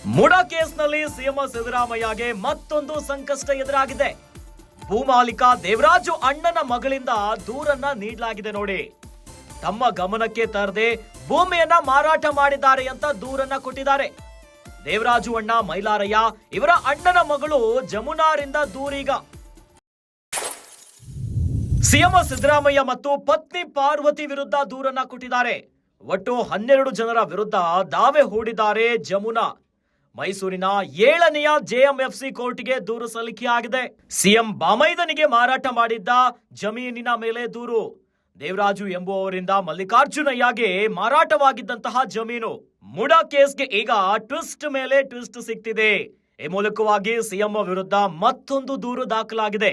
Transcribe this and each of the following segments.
ಮುಡಾ ಕೇಸ್ನಲ್ಲಿ ಸಿಎಂ ಸಿದ್ದರಾಮಯ್ಯಗೆ ಮತ್ತೊಂದು ಸಂಕಷ್ಟ ಎದುರಾಗಿದೆ. ಭೂಮಾಲೀಕ ದೇವರಾಜು ಅಣ್ಣನ ಮಗಳಿಂದ ದೂರನ್ನ ನೀಡಲಾಗಿದೆ ನೋಡಿ. ತಮ್ಮ ಗಮನಕ್ಕೆ ತರದೆ ಭೂಮಿಯನ್ನ ಮಾರಾಟ ಮಾಡಿದ್ದಾರೆ ಅಂತ ದೂರನ್ನ ಕೊಟ್ಟಿದ್ದಾರೆ. ದೇವರಾಜು ಅಣ್ಣ ಮೈಲಾರಯ್ಯ ಇವರ ಅಣ್ಣನ ಮಗಳು ಜಮುನಾರಿಂದ ದೂರೀಗ. ಸಿಎಂ ಸಿದ್ದರಾಮಯ್ಯ ಮತ್ತು ಪತ್ನಿ ಪಾರ್ವತಿ ವಿರುದ್ಧ ದೂರನ್ನ ಕೊಟ್ಟಿದ್ದಾರೆ. ಒಟ್ಟು 12 ಜನರ ವಿರುದ್ಧ ದಾವೆ ಹೂಡಿದ್ದಾರೆ ಜಮುನಾ. ಮೈಸೂರಿನ 7ನೇ ಜೆಎಂಎಫ್ಸಿ ಕೋರ್ಟ್ಗೆ ದೂರು ಸಲ್ಲಿಕೆಯಾಗಿದೆ. ಸಿಎಂ ಬಾಮೈದನಿಗೆ ಮಾರಾಟ ಮಾಡಿದ್ದ ಜಮೀನಿನ ಮೇಲೆ ದೂರು. ದೇವರಾಜು ಎಂಬುವವರಿಂದ ಮಲ್ಲಿಕಾರ್ಜುನಯ್ಯಗೆ ಮಾರಾಟವಾಗಿದ್ದಂತಹ ಜಮೀನು. ಮುಡಾ ಕೇಸ್ಗೆ ಈಗ ಟ್ವಿಸ್ಟ್ ಮೇಲೆ ಟ್ವಿಸ್ಟ್ ಸಿಗ್ತಿದೆ. ಈ ಮೂಲಕವಾಗಿ ಸಿಎಂ ವಿರುದ್ಧ ಮತ್ತೊಂದು ದೂರು ದಾಖಲಾಗಿದೆ.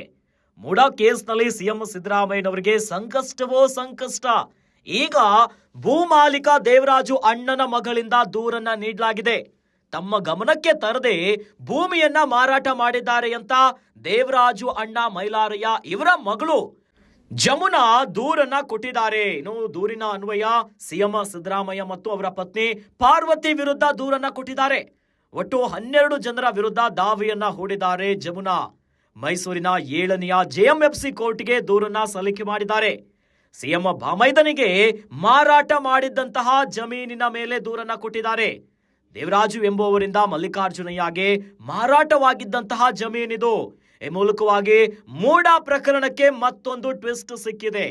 ಮುಡಾ ಕೇಸ್ನಲ್ಲಿ ಸಿಎಂ ಸಿದ್ದರಾಮಯ್ಯನವರಿಗೆ ಸಂಕಷ್ಟವೋ ಸಂಕಷ್ಟ. ಈಗ ಭೂಮಾಲೀಕ ದೇವರಾಜು ಅಣ್ಣನ ಮಗಳಿಂದ ದೂರನ್ನ ನೀಡಲಾಗಿದೆ. ತಮ್ಮ ಗಮನಕ್ಕೆ ತರದೆ ಭೂಮಿಯನ್ನ ಮಾರಾಟ ಮಾಡಿದ್ದಾರೆ ಅಂತ ದೇವರಾಜು ಅಣ್ಣ ಮೈಲಾರಯ್ಯ ಇವರ ಮಗಳು ಜಮುನಾ ದೂರನ್ನ ಕೊಟ್ಟಿದ್ದಾರೆ. ಇನ್ನು ದೂರಿನ ಅನ್ವಯ ಸಿಎಂ ಸಿದ್ದರಾಮಯ್ಯ ಮತ್ತು ಅವರ ಪತ್ನಿ ಪಾರ್ವತಿ ವಿರುದ್ಧ ದೂರನ್ನ ಕೊಟ್ಟಿದ್ದಾರೆ. ಒಟ್ಟು 12 ಜನರ ವಿರುದ್ಧ ದಾವೆಯನ್ನ ಹೂಡಿದ್ದಾರೆ ಜಮುನಾ. ಮೈಸೂರಿನ 7ನೇ ಜೆಎಂಎಫ್ಸಿ ಕೋರ್ಟ್ಗೆ ದೂರನ್ನ ಸಲ್ಲಿಕೆ ಮಾಡಿದ್ದಾರೆ. ಸಿಎಂ ಬಾಮೈದನಿಗೆ ಮಾರಾಟ ಮಾಡಿದ್ದಂತಹ ಜಮೀನಿನ ಮೇಲೆ ದೂರನ್ನ ಕೊಟ್ಟಿದ್ದಾರೆ. ದೇವರಾಜು ಎಂಬುವವರಿಂದ ಮಲ್ಲಿಕಾರ್ಜುನಯ್ಯಗೆ ಮಾರಾಟವಾಗಿದ್ದಂತಹ ಜಮೀನಿದು. ಈ ಮೂಲಕವಾಗಿ ಮೂಡಾ ಪ್ರಕರಣಕ್ಕೆ ಮತ್ತೊಂದು ಟ್ವಿಸ್ಟ್ ಸಿಕ್ಕಿದೆ.